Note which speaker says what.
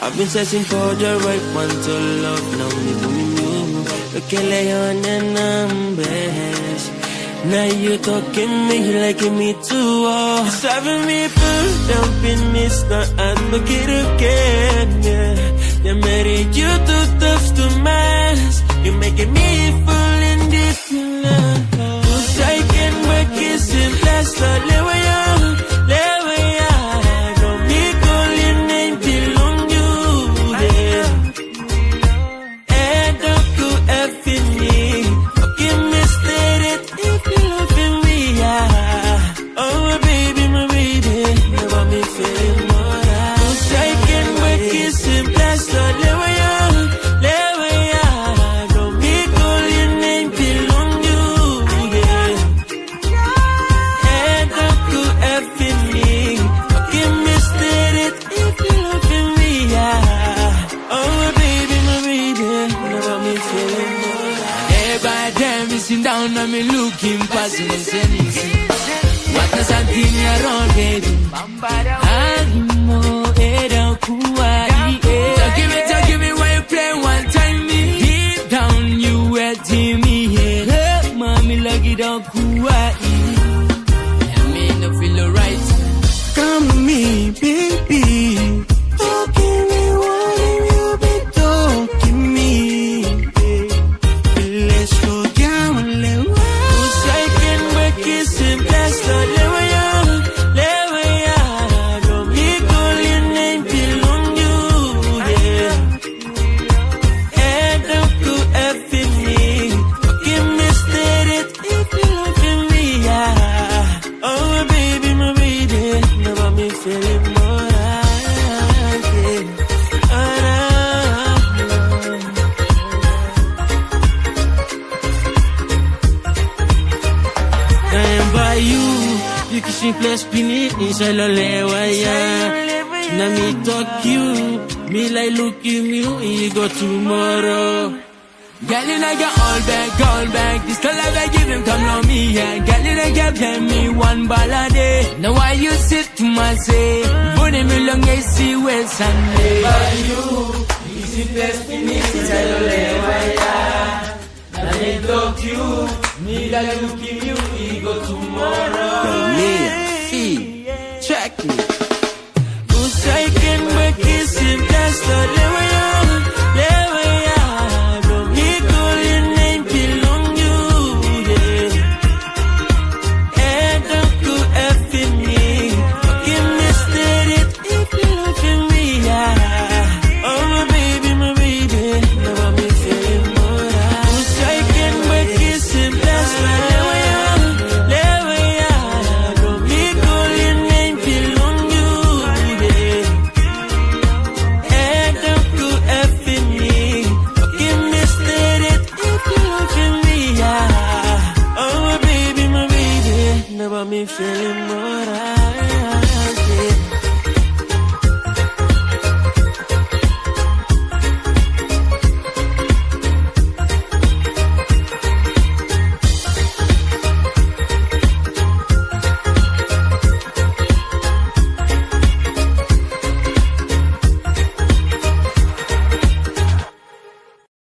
Speaker 1: I've been searching for the right one to love. Now me booming you, look at Leon and numbers. Now you talking me like me too. It's driving me up in this, not advocate again. Yeah, they made you too tough to mess. You're making me fall in this love. Cause I can work kissing, bless the leeway. Don't me calling name belong you there. And don't go effing me. Okay, mistake it if you loving me, yeah. Oh my baby, never me feeling more. Cause I can work kissing, bless the leeway. Don't me calling name belong you there. And don't go effing me. Okay, mistake it if you loving me, yeah. Oh my baby, never me feeling more.
Speaker 2: Everybody damn me sitting down and me looking past me saying, what does that mean around baby? Agimo era kuai. Give me why you play one time me. Deep down you wetting me here. Mommy like it on kuai. And me no feel alright.
Speaker 1: Come to me, baby. Talking me, what have you been talking me? Let's go down and let go. Cause I can work kissing, bless the leeway. Don't me calling name belong you there. And don't go effing me. Okay, mistake it if you loving me, yeah. Oh my baby, never me feeling more. By you can simply spin it inside the leewaya. Now me talk you, me like look you, you go tomorrow.
Speaker 2: Girl, you know get all back. This the love I give him, come on me, yeah. Girl, you know get pay me one ball a day. Now why you sit to my say, bunny me long I see where Sunday.
Speaker 1: By you can simply spin it inside the leewaya. Now me talk you, me like look you, go tomorrow.
Speaker 2: Yeah, see, check me.
Speaker 1: Cause I can work kissing, that's the leeway. Don't me calling name belong you there. And don't go effing me. Okay, mistake it if you loving me, yeah. Oh my baby, never me feeling more. Cause I can work kissing, that's the leeway. Don't me calling name belong you there. And don't go effing me. Okay, mistake it if you loving me, yeah. Oh my baby, never me feeling more.